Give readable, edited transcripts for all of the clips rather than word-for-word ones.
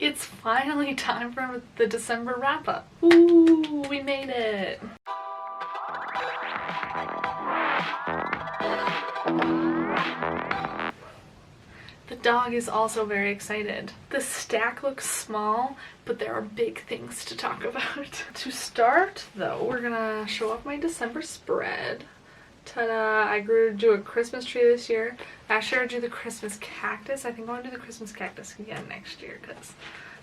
It's finally time for the December wrap-up. Ooh, we made it! The dog is also very excited. The stack looks small, but there are big things to talk about. To start, though, we're gonna show off my December spread. Ta-da! I grew to do a Christmas tree this year. Last year I did the Christmas cactus. I think I want to do the Christmas cactus again next year because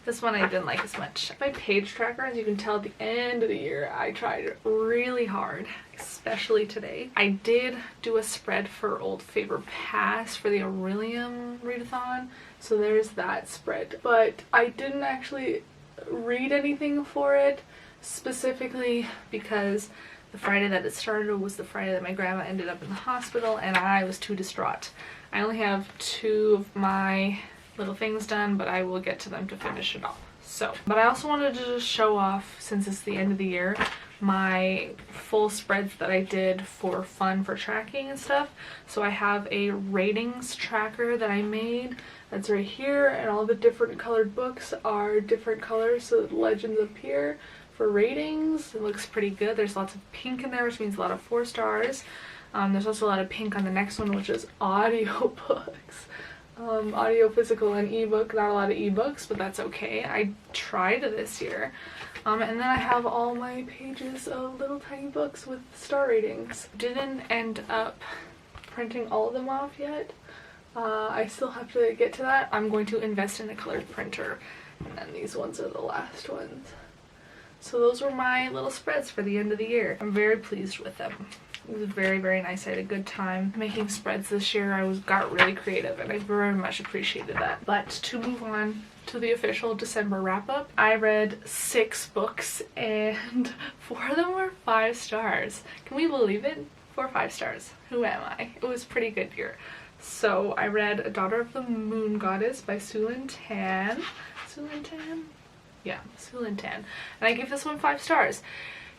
this one I didn't like as much. My page tracker, as you can tell at the end of the year, I tried really hard, especially today. I did do a spread for Old Favor Pass for the Aurelium readathon, so there's that spread. But I didn't actually read anything for it specifically because the Friday that it started was the Friday that my grandma ended up in the hospital and I was too distraught. I only have 2 of my little things done, but I will get to them to finish it off. So, but I also wanted to just show off, since it's the end of the year, my full spreads that I did for fun for tracking and stuff. So I have a ratings tracker that I made that's right here, and all the different colored books are different colors, so the legends up here for ratings. It looks pretty good. There's lots of pink in there, which means a lot of 4 stars. There's also a lot of pink on the next one, which is audio books. Audio, physical, and ebook. Not a lot of ebooks, but that's okay. I tried this year. And then I have all my pages of little tiny books with star ratings. Didn't end up printing all of them off yet. I still have to get to that. I'm going to invest in a colored printer. And then these ones are the last ones. So those were my little spreads for the end of the year. I'm very pleased with them. It was very, very nice. I had a good time making spreads this year. I got really creative and I very much appreciated that. But to move on to the official December wrap-up, I read 6 books and 4 of them were 5 stars. Can we believe it? 4 5 stars. Who am I? It was a pretty good year. So I read A Daughter of the Moon Goddess by Sulin Tan. Sulin Tan? Yeah, Sulin Tan. And I gave this one 5 stars.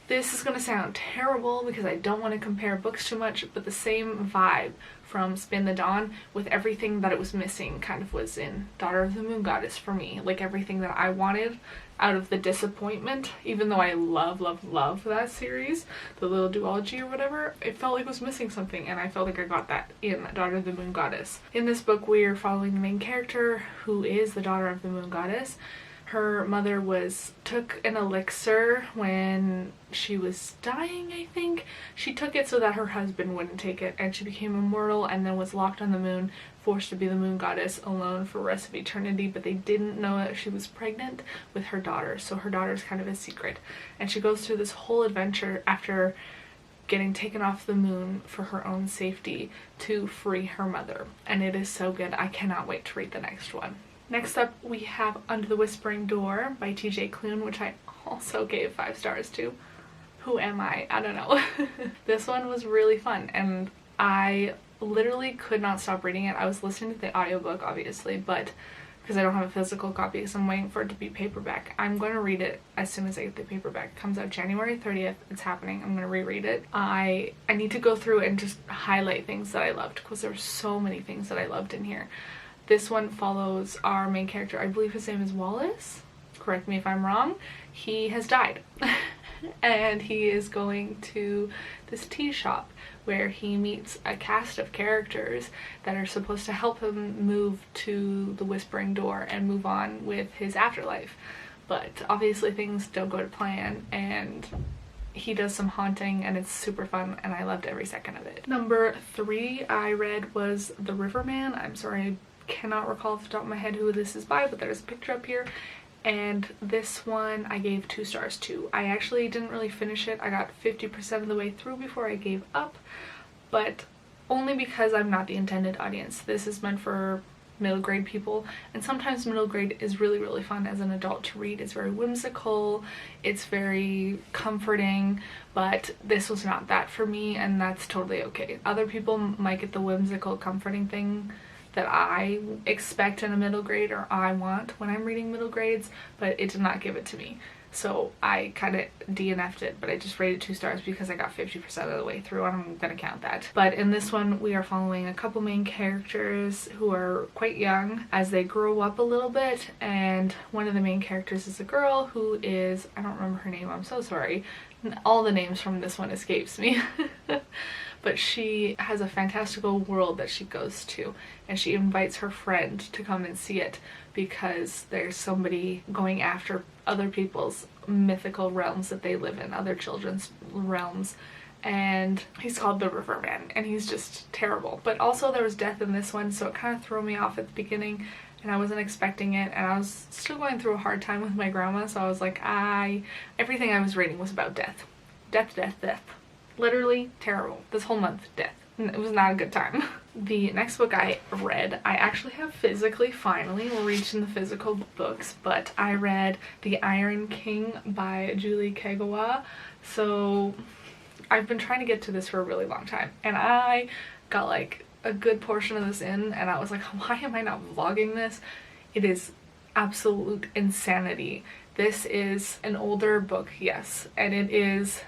This is going to sound terrible because I don't want to compare books too much, but the same vibe from Spin the Dawn with everything that it was missing kind of was in Daughter of the Moon Goddess for me. Like everything that I wanted out of the disappointment, even though I love that series, the little duology or whatever, it felt like it was missing something, and I felt like I got that in Daughter of the Moon Goddess. In this book, we are following the main character, who is the Daughter of the Moon Goddess. Her mother took an elixir when she was dying, I think. She took it so that her husband wouldn't take it, and she became immortal and then was locked on the moon, forced to be the moon goddess alone for the rest of eternity, but they didn't know that she was pregnant with her daughter, so her daughter's kind of a secret. And she goes through this whole adventure after getting taken off the moon for her own safety to free her mother. And it is so good. I cannot wait to read the next one. Next up, we have Under the Whispering Door by TJ Klune, which I also gave 5 stars to. Who am I? I don't know. This one was really fun, and I literally could not stop reading it. I was listening to the audiobook, obviously, but because I don't have a physical copy, so I'm waiting for it to be paperback. I'm going to read it as soon as I get the paperback. It comes out January 30th. It's happening. I'm going to reread it. I need to go through and just highlight things that I loved, because there were so many things that I loved in here. This one follows our main character. I believe his name is Wallace. Correct me if I'm wrong. He has died. And he is going to this tea shop where he meets a cast of characters that are supposed to help him move to the Whispering Door and move on with his afterlife. But obviously things don't go to plan, and he does some haunting, and it's super fun, and I loved every second of it. Number 3 I read was The Riverman. I'm sorry, I cannot recall off the top of my head who this is by, but there's a picture up here. And this one I gave 2 stars to. I actually didn't really finish it. I got 50% of the way through before I gave up, but only because I'm not the intended audience. This is meant for middle grade people, and sometimes middle grade is really, really fun as an adult to read. It's very whimsical, it's very comforting, but this was not that for me, and that's totally okay. Other people might get the whimsical, comforting thing that I expect in a middle grade or I want when I'm reading middle grades, but it did not give it to me. So I kind of DNF'd it, but I just rated 2 stars because I got 50% of the way through, and I'm gonna count that. But in this one, we are following a couple main characters who are quite young as they grow up a little bit, and one of the main characters is a girl who is, I don't remember her name, I'm so sorry. All the names from this one escapes me. But she has a fantastical world that she goes to, and she invites her friend to come and see it because there's somebody going after other people's mythical realms that they live in, other children's realms, and he's called the Riverman, and he's just terrible. But also there was death in this one, so it kind of threw me off at the beginning, and I wasn't expecting it, and I was still going through a hard time with my grandma, so I was like, everything I was reading was about death. Death, death, death. Literally terrible. This whole month, death. It was not a good time. The next book I read, I actually have physically, finally. We're reaching the physical books, but I read The Iron King by Julie Kagawa. So I've been trying to get to this for a really long time, and I got like a good portion of this in, and I was like, why am I not vlogging this? It is absolute insanity. This is an older book, yes, and it is,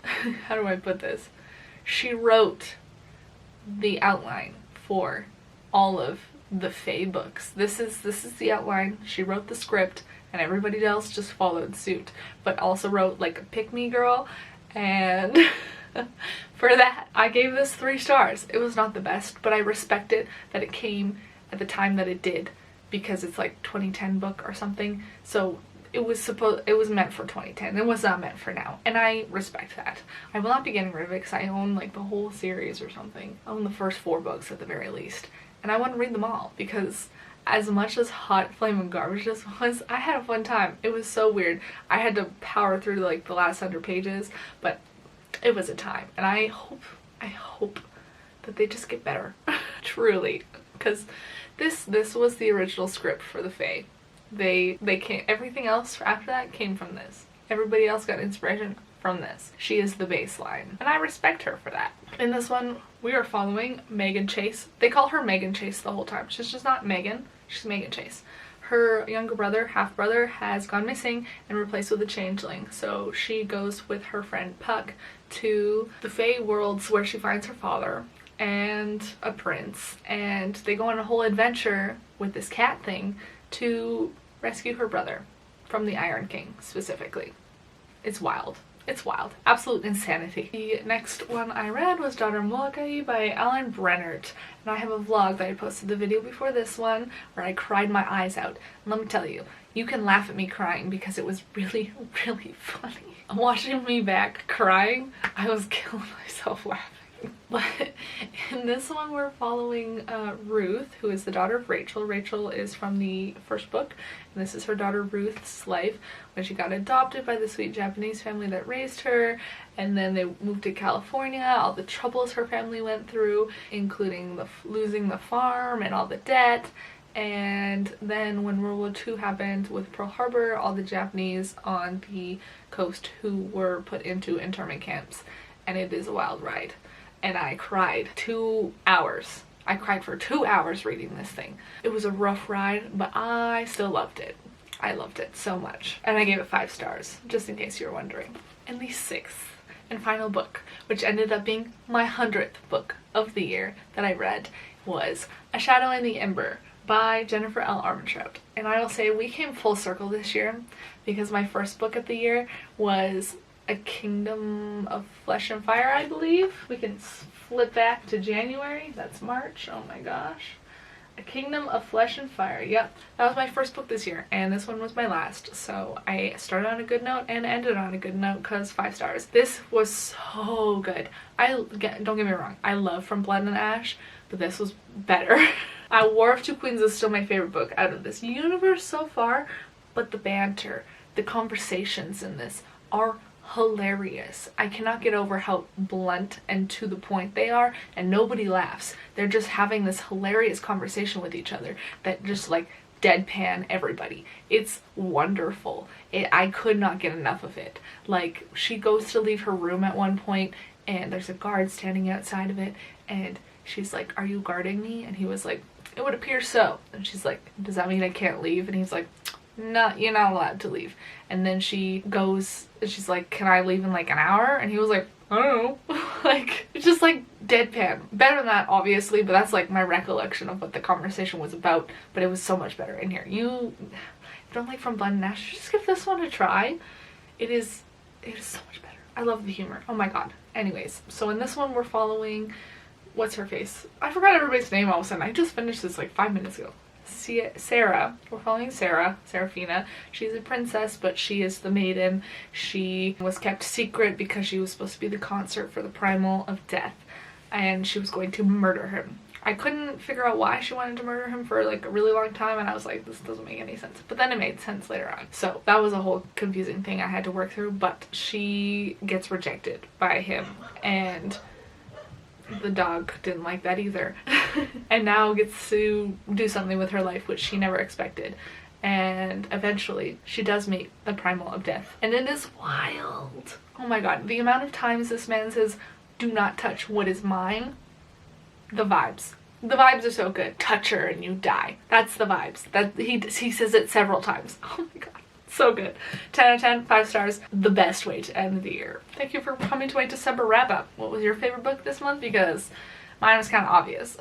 how do I put this? She wrote the outline for all of the Fae books. This is the outline. She wrote the script, and everybody else just followed suit, but also wrote like a pick-me girl, and for that I gave this 3 stars. It was not the best, but I respect it that it came at the time that it did, because it's like 2010 book or something, so it was meant for 2010. It was not meant for now, and I respect that. I will not be getting rid of it because I own like the whole series or something. I own the first 4 books at the very least, and I want to read them all because as much as hot flaming garbage this was, I had a fun time. It was so weird. I had to power through like the last 100 pages, but it was a time, and I hope that they just get better. Truly, because this was the original script for the Fae. They came, everything else after that came from this. Everybody else got inspiration from this. She is the baseline, and I respect her for that. In this one, we are following Megan Chase. They call her Megan Chase the whole time. She's just not Megan, she's Megan Chase. Her younger brother, half-brother, has gone missing and replaced with a changeling, so she goes with her friend Puck to the Fae worlds where she finds her father and a prince, and they go on a whole adventure with this cat thing to rescue her brother from the Iron King specifically. It's wild. It's wild. Absolute insanity. The next one I read was Daughter Molokai by Alan Brennert, and I have a vlog that I posted the video before this one where I cried my eyes out. And let me tell you, you can laugh at me crying because it was really, really funny. Watching me back crying, I was killing myself laughing. But in this one we're following Ruth, who is the daughter of Rachel. Rachel is from the first book, and this is her daughter Ruth's life when she got adopted by the sweet Japanese family that raised her, and then they moved to California, all the troubles her family went through, including losing the farm and all the debt. And then when World War II happened with Pearl Harbor, all the Japanese on the coast who were put into internment camps, and it is a wild ride. And I cried 2 hours. I cried for 2 hours reading this thing. It was a rough ride, but I still loved it. I loved it so much. And I gave it 5 stars, just in case you were wondering. And the 6th and final book, which ended up being my 100th book of the year that I read, was A Shadow in the Ember by Jennifer L. Armentrout. And I will say we came full circle this year because my first book of the year was A Kingdom of Flesh and Fire, I believe. We can flip back to January. That's March. Oh my gosh. A Kingdom of Flesh and Fire. Yep. That was my first book this year, and this one was my last. So I started on a good note and ended on a good note because 5 stars. This was so good. Don't get me wrong. I love From Blood and Ash, but this was better. War of Two Queens is still my favorite book out of this universe so far, but the banter, the conversations in this are hilarious. I cannot get over how blunt and to the point they are, and nobody laughs. They're just having this hilarious conversation with each other that just like deadpan everybody. It's wonderful. I could not get enough of it. Like, she goes to leave her room at one point and there's a guard standing outside of it, and she's like, "Are you guarding me?" And he was like, it would appear so. And she's like, does that mean I can't leave? And he's like, no, you're not allowed to leave. And then she goes, and she's like, can I leave in like an hour? And he was like, I don't know. Like, it's just like deadpan. Better than that, obviously, but that's like my recollection of what the conversation was about. But it was so much better in here. You don't like From Blood and Ash, just give this one a try. It is so much better. I love the humor. Oh my god. Anyways, so in this one we're following, what's her face? I forgot everybody's name all of a sudden. I just finished this like 5 minutes ago. Sarah. We're following Sarah, Seraphina. She's a princess, but she is the maiden. She was kept secret because she was supposed to be the consort for the Primal of Death, and she was going to murder him. I couldn't figure out why she wanted to murder him for like a really long time, and I was like, this doesn't make any sense. But then it made sense later on. So that was a whole confusing thing I had to work through, but she gets rejected by him, and the dog didn't like that either. And now gets to do something with her life which she never expected. And eventually she does meet the Primal of Death. And it is wild. Oh my god, the amount of times this man says, do not touch what is mine. The vibes. The vibes are so good. Touch her and you die. That's the vibes. That he says it several times. Oh my god. So good. 10 out of 10, 5 stars. The best way to end the year. Thank you for coming to my December wrap up. What was your favorite book this month? Because mine was kind of obvious.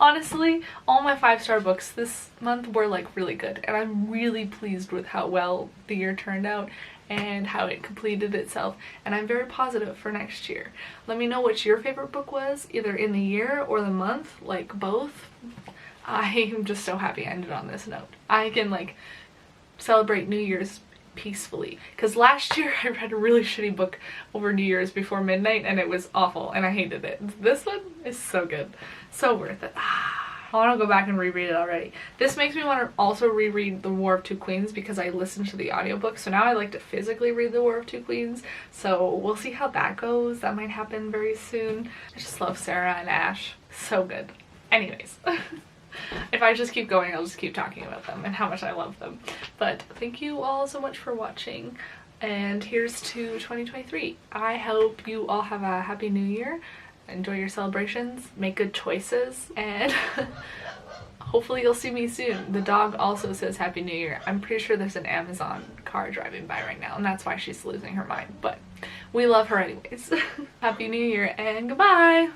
Honestly, all my 5-star books this month were like really good, and I'm really pleased with how well the year turned out and how it completed itself, and I'm very positive for next year. Let me know what your favorite book was, either in the year or the month, like both. I am just so happy I ended on this note. I can like celebrate New Year's peacefully, because last year I read a really shitty book over New Year's before midnight and it was awful and I hated it. This one is so good, so worth it. I want to go back and reread it already. This makes me want to also reread The War of Two Queens because I listened to the audiobook, so now I like to physically read The War of Two Queens, so we'll see how that goes. That might happen very soon. I just love Sarah and Ash, so good. Anyways. If I just keep going, I'll just keep talking about them and how much I love them. But thank you all so much for watching, and here's to 2023. I hope you all have a happy new year. Enjoy your celebrations, make good choices, and hopefully you'll see me soon. The dog also says Happy New Year. I'm pretty sure there's an Amazon car driving by right now, and that's why she's losing her mind. But we love her anyways. Happy New Year and goodbye!